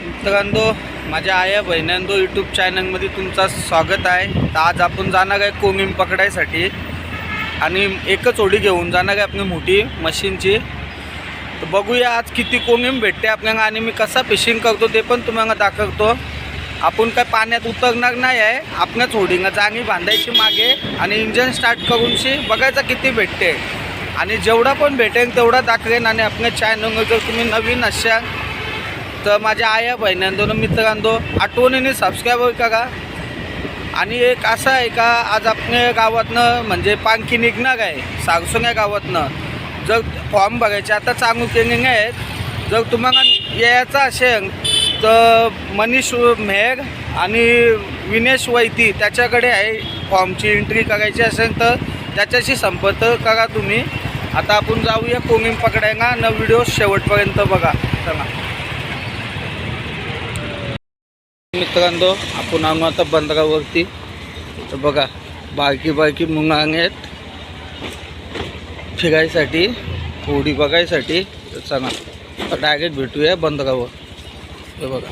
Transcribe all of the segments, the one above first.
मित्रांनो, माझ्या आया बहिणांनो यूट्यूब चॅनलमध्ये तुमचं स्वागत आहे। तर आज आपण जाणार आहे कोंगीम पकडायसाठी आणि एकच होडी घेऊन जाणार आहे आपली मोठी मशीनची। तर बघूया आज किती कोंगीम भेटते आपल्याला आणि मी कसा फिशिंग करतो ते पण तुम्हाला दाखवतो। आपण काय पाण्यात उतरणार नाही आहे, आपल्याच होडीला जागी बांधायची मागे आणि इंजन स्टार्ट करूनशी बघायचा किती भेटते आणि जेवढा पण भेटेल तेवढा दाखवेन। आणि आपल्या चॅनल जर तुम्ही नवीन असाल तर माझ्या आया बहिणांनो मित्रांनो आठवणीने सबस्क्राईब करा। आणि एक असं आहे का, आज आपल्या गावातनं म्हणजे पालखी निघणार आहे सारसोंग या गावातनं। जर फॉर्म भरायचे आता चालू केलेले आहेत, जर तुम्हाला यायचं असेल तर मनीष मेहर आणि विनेश वैती त्याच्याकडे आहे, फॉर्मची एंट्री करायची असेल तर त्याच्याशी संपर्क करा तुम्ही। आता आपण जाऊया कोंगीम पकडायला न व्हिडिओ शेवटपर्यंत बघा। चला मित्रांनो, आपण आलो आता बंदरावरती। तर बघा बारकी बारकी मुंगा आहेत फिरायसाठी, होडी बघायसाठी। तर चला डायरेक्ट भेटूया बंदरावर। हे बघा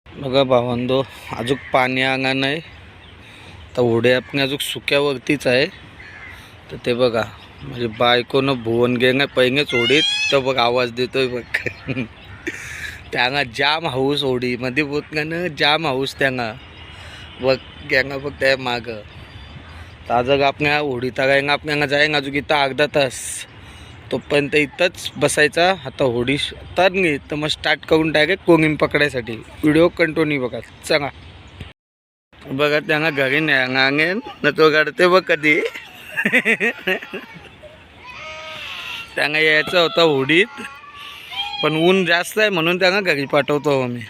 बघा भावंदो, अजून पाणी आला नाही तर होडी आपण अजून सुक्यावरतीच आहे। तर ते बघा म्हणजे बायकोनं भुवन गेलं पहिलेच होडीत, तर बघ आवाज देतोय बघ त्यांना जाम हाऊस होडीमध्ये बोतल्यानं जाम हाऊस त्यांना बघ गँगा बघ त्या मागं। तर अजून आपल्या होडी तगायला आपल्याला जाईन अजून इथं अर्धा तास, तोपर्यंत इथंच बसायचा। आता होडी तरली तर मग स्टार्ट करून डायरेक्ट कोंगीम पकडायसाठी। व्हिडिओ कंटिन्यू बघा। चला बघा त्यांना घरी न्यायला न तो काढते बघ कधी त्यांना यायचं होतं होडीत, पण ऊन जास्त आहे म्हणून त्यांना घरी पाठवतो आम्ही।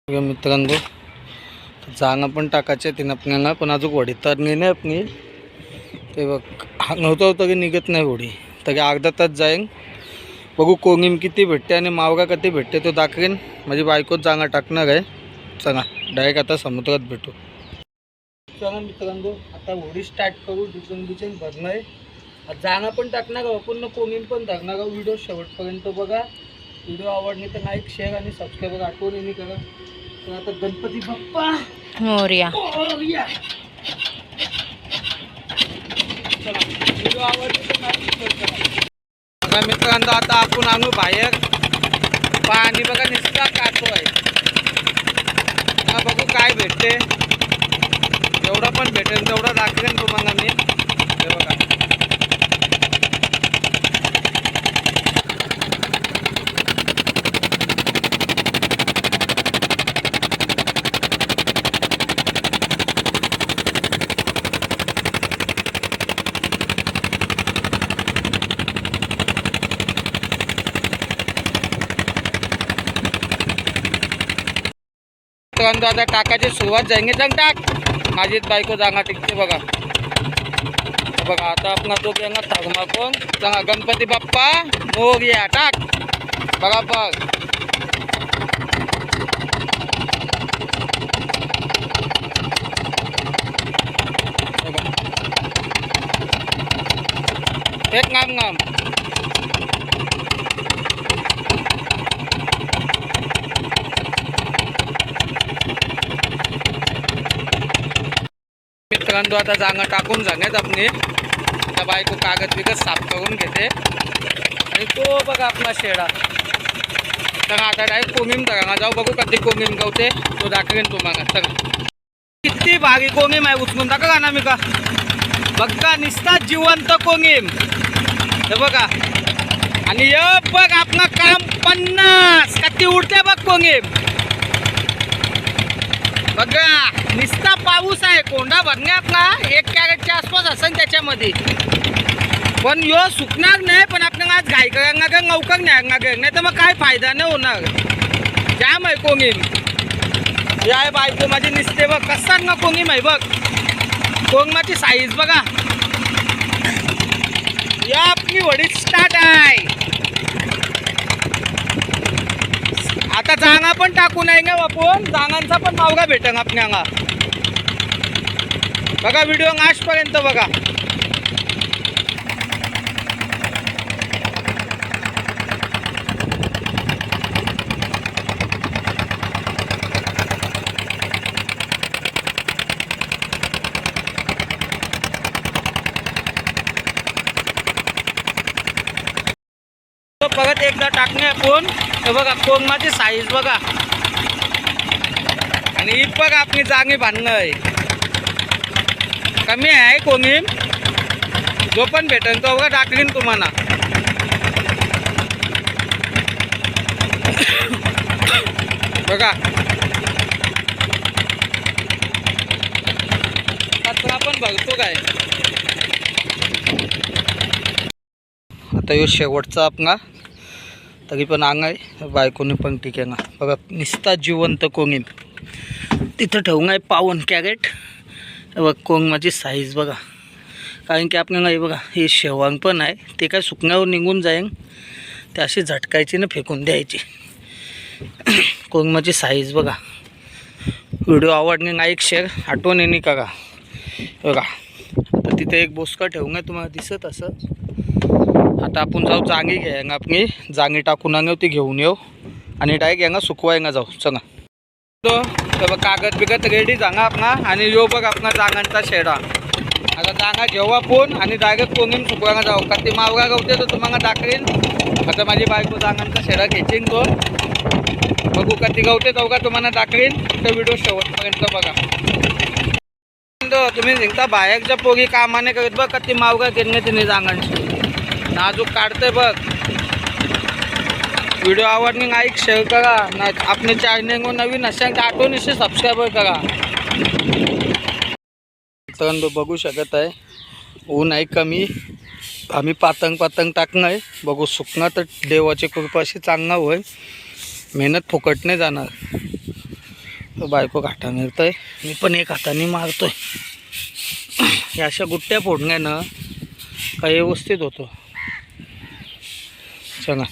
मित्रांनो जाणं पण टाकायचे तिनं आपल्याला, पण अजून होडी तर नाही आपली। ते बघ नव्हतं तरी निघत नाही होडी, तरी अर्धा तास जाईन। बघू कोंगीम किती भेटते आणि मावगा किती भेटते तो दाखवेन। माझी बायकोच जाणं टाकणार आहे। चला डायरेक्ट आता समुद्रात भेटू। चला मित्रांनो आता होडी स्टार्ट करू, डिझेल भरणं आहे, जाणं पण टाकणार आपण, कोंगीम पण धरणार। व्हिडिओ शेवटपर्यंत बघा। व्हिडिओ आवडली तर लाईक शेअर आणि सबस्क्राईब आठवणीने करा। तर आता गणपती बाप्पा मोरया व्हिडिओ आवडली तर लाईक शेअर करा। बघा मित्रांनो आता आपण आणू बाहेर पाणी, बघा नुसता काटो आहे। बघू काय भेटते, जेवढा पण भेटेल तेवढा दाखवेन तुम्हाला मी। हे बघा आता टाकायची सुरुवात जाईंगे जंग टाक। माझीच बायको जागा टिकते बघा। बघा आता आपण तो गेला थर्माकोल। सांगा गणपती बाप्पा मोरया टाक। बघा बघ एक नाम नाम मित्रांनो आता जागा टाकून जाण्यात आपली। त्या बायको कागद बिगद साफ करून घेते आणि तो बघा आपला शेडा। तर आता डायरेक्ट कोंगीम धरायला जाऊ, बघू कधी कोंगीम गावते तो दाखवेन तुम्हाला। चला किती भारी कोंगीम आहे, उचलून दाखवा ना मी का बघा निस्ता जिवंत कोंगीम। हे बघा आणि हे बघ आपलं काम 50 कती उडते बघ कोंगीम। बघा निस्ता पाऊस आहे, कोंडा भरणे आपला 1 कॅरेटच्या आसपास असेल त्याच्यामध्ये, पण यो सुकणार नाही। पण आपल्याला आज घाई करायला का लवकर नाही तर मग काय फायदा नाही होणार। जाम आहे कोंगीम। या आहे बायको माझी निसते बघ कसा ना कोंगीम आहे बघ। कोंगमाची साईज बघा। या आपली होडी स्टार्ट आहे। आता जागा पण टाकू नाही ना आपण, जागांचा पण मावगा भेटेल आपल्याला। बघा व्हिडिओ लास्टपर्यंत बघा। परत एकदा टाकणे आपण. हे बघा कोंगमाची साईज बघा. आणि ही बघा आपली जांगी बांधणं आहे. कमी आहे कोंगीम. जो पण भेटेल तो बघा टाकलीन तुम्हाला. बघा कचरा पण बघतो काय. आता यो शेवटचा आपला तरी पण अंग आहे. बायकोने पण ठीक आहे ना. बघा निस्ता जिवंत कोंगीम तिथं ठेवून आहे 52 कॅरेट. बघ कोंगमाची साईज बघा. कारण की आपल्याला हे बघा हे शेवांग पण आहे. ते काय सुकण्यावर निघून जाईन. ते अशी झटकायची ना फेकून द्यायची. कोंगमाची साईज बघा. व्हिडिओ आवडणे लाईक शेअर आठवण येणे करा. बघा आता तिथे एक बोसका ठेवून आहे तुम्हाला दिसत असं. आता आपण जाऊ जांगी घ्यायला. आपली जांगी टाकून आणू ती घेऊन येऊ आणि डायरेक्ट यांना सुकवायला जाऊ. चला तर बघ कागद बिगत रेडी जागा आपला. आणि यो बघ आपला जागांचा शेडा. आता जागा घेऊ आपण आणि डायरेक्ट कोंगीम सुकवायला जाऊ. का ती मावगा गवते तर तुम्हाला दाखवेल. आता माझी बायको जागांचा शेडा घेचीन तो. बघू का ती गवते चौका तुम्हाला दाखवेल. तर व्हिडिओ शेवटपर्यंत बघा. तुम्ही निघता बाहेरच्या पोगी कामाने करत बघ का ती मावगा घेणे तिने जागांची नाजूक काढते बघ. व्हिडिओ आवडणे लाईक शेअर करा. ना आपले चॅनल नवीन असेल तर आठवणीशी सबस्क्राईब करा. तर बघू शकत आहे ऊन आहे कमी. आम्ही पातंग टाकणं आहे. बघू सुकणं तर देवाची कृपाशी चांगला होय. मेहनत फुकट नाही जाणार. तो बायको काटा मिळतोय. मी पण एक हाताने मारतोय. या अशा गुट्ट्या फोडण्यानं काही व्यवस्थित होतो. चला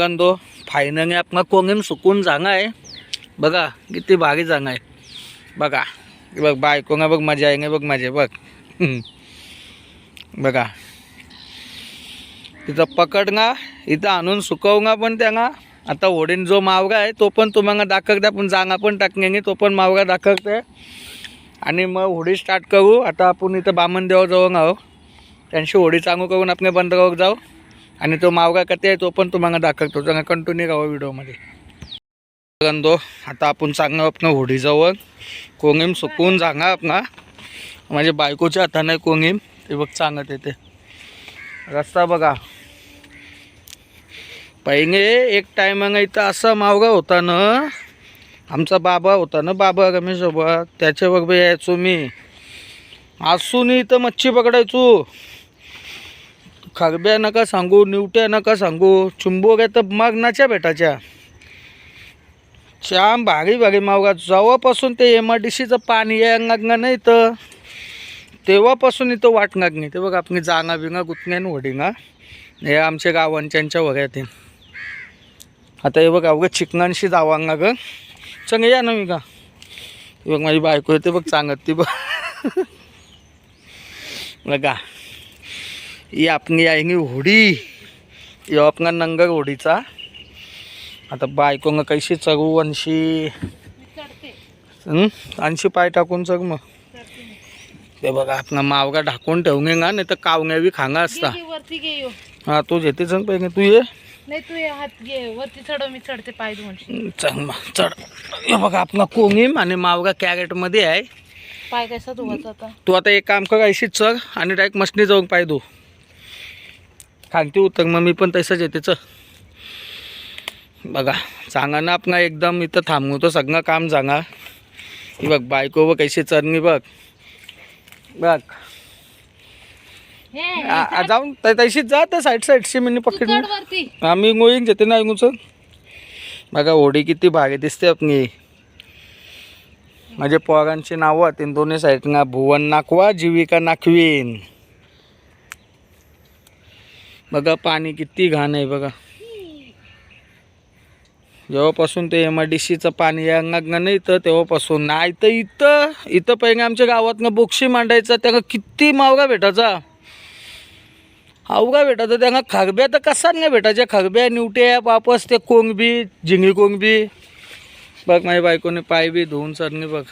दो फायनली आपला कोंगीम सुकून जागा आहे. बघा किती भारी जागा आहे. बघा बघ बायकोंगा बघ मजा आहे बघ माझे बघ. बघा तिथं पकडगा इथं आणून सुकवगा पण त्यांना. आता होडीन जो मावगा आहे तो पण तुम्हाला दाखवते. पण जागा पण टाकणे तो पण मावगा दाखवते. आणि मग होडी स्टार्ट करू. आता आपण इथं बामणदेवा जाऊन आहो. त्यांची होडी चांगू करून आपल्या बंदरावर जाऊ. आणि तो मावगा कधी आहे तो पण तुम्हाला दाखवतो. चांगला कंटिन्यू राहा व्हिडिओमध्ये. दो आता आपण चांगलं आपण होडीजवळ कोंगीम सुकवून जागा आपला. माझ्या बायकोच्या हाताने कोंगीम ते बघ सांगत येते. रस्ता बघा. पहिले एक टायमाला इथं असा मावगा होता ना. आमचा बाबा होता ना बाबा रमेश बाबा. त्याच्याबरोबर यायचो मी. असून इथं मच्छी पकडायचो. खरब्या नका सांगू. निवट्या नका सांगू. चुंबोऱ्या तर मागनाच्या भेटायच्या. श्याम भारी भारी मावगा. जेव्हापासून ते MRDCचं पाणी यायला लागलं नाही तर तेव्हापासून इथं वाटणार नाही. ते बघ आपली जागा बिंगा गुतण्यान होडींगा हे आमच्या गावांच्या वगैरे ते. आता हे बघ अवघं चिकनांशी जावांगा ग. चंग या ना मी का. बघ माझी बायको येते बघ सांगत ती बघ. बघा ही आपली आहे होडी. यो आपला नंगर होडीचा. आता बायकोंगा कैशी चढू 80 पाय टाकून चढ मग. ते बघा आपला मावगा ढाकून ठेवून ना नाही तर कावण्या बी खांगा असता. हा तू येते चढ पाहिजे. तू ये नाही तू हात घे वरती चढव. मी चढते पाय दोन. चढ मग चढ. हे बघा आपला कोंगीम आणि मावगा कॅरेटमध्ये आहे. पाय कसा धुवायचा आता. तू आता एक काम कर ऐशीच चढ आणि डायरेक्ट मशनी जाऊन पाय धु. खांगती उतर मग मी पण तसंच येते चल. बघा सांगा ना आपण एकदम इथं थांबवतो सगळं काम सांगा. बघ बायको बघ कैशी चरणी बघ. बघ जाऊन तशीच जा तर साईडशी मी पकड. आम्ही गोईंग जेते ना ऐकूच. बघा होडी किती भारी दिसते आपली. माझ्या पोरांची नावं आहेत दोन्ही साईडना. भुवन नाकवा जीविका नाकवीन. बघा पाणी किती घाण आहे बघा. जेव्हापासून ते MRDCचं पाणी यायला नाही तर तेव्हापासून नाही तर इथं पहिले आमच्या गावातनं बोक्षी मांडायचा. त्याला किती मावगा भेटायचा. अवघा भेटायचा. त्यांना खरब्या तर कसा नाही भेटायच्या. खरब्या निवट्या वापस ते कोंगबी झिंगी कोंगबी. बघ माझ्या बायकोने पाय बी धुवून चढणे बघ.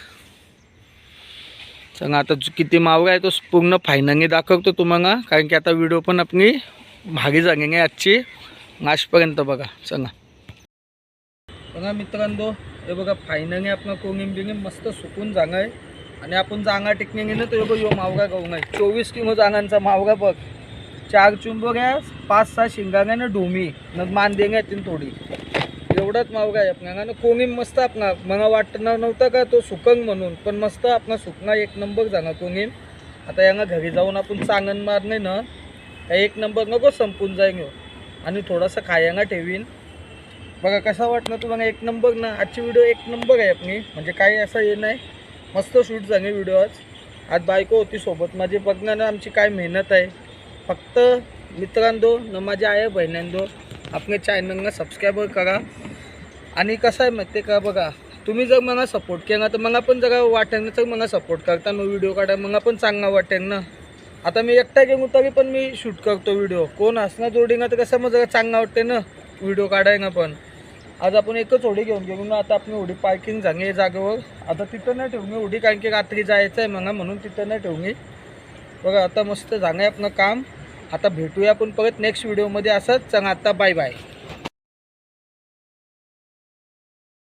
सांगा आता किती मावगा आहे तो पूर्ण फायनली दाखवतो तुम्हाला. कारण की आता व्हिडिओ पण आपली भागी जागे आहे आजची नाशपर्यंत बघा. चला बघा मित्रांनो, हे बघा फायनली आपण कोंगीम बिंगीम मस्त सुकून जागा आहे. आणि आपण जागा टिकणे ना तो यो मावगा गाऊन आहे. 24 किलो जागांचा मावगा बघ. 4 चुंबोऱ्या 5-6 शिंगांगा ना डोमी न मान देंगे तीन थोडी एवढाच मावगा आहे आपल्याला. कोंगीम मस्त आपला मला वाटणार नव्हतं का तो सुकंग म्हणून, पण मस्त आपला सुकणा 1 नंबर जागा कोंगीम. आता यांना घरी जाऊन आपण चांगण मारणे ना 1 नंबर नको संपून जाईन आणि थोडासा खायांगा ठेवीन. बघा कसा वाटणार तुम्हाला 1 नंबर ना. आजची व्हिडिओ 1 नंबर आहे आपली, म्हणजे काही असं हे नाही. मस्त शूट झाले व्हिडिओ. आज बायको होती सोबत माझी. बघणार ना आमची काय मेहनत आहे. फक्त मित्रांनो न माझ्या आई बहिण्यांनो आपल्या चॅनलला सबस्क्राईब करा. आणि कसं आहे माहिती का, बघा तुम्ही जर मला सपोर्ट केला तर मला पण जरा वाटेल ना, तर मला सपोर्ट करता मग व्हिडिओ काढा मला पण चांगला वाटेल ना. आता मी एकटा गेलो तरी पण मी शूट करतो व्हिडिओ. कोण असणार जोडीना तर कसं मग जरा चांगला वाटते ना व्हिडिओ काढायला पण. आज आपण एकच होडी घेऊन गेलो ना. आता आपली होडी पार्किंग झाली जागेवर. आता तिथं नाही ठेवून होडी, कारण की रात्री जायचं आहे मला, म्हणून तिथं नाही ठेवून. बघा आता मस्त झालं आहे आपलं काम. आता भेटूया आपण परत नेक्स्ट व्हिडिओमध्ये. असंच चला आता बाय बाय.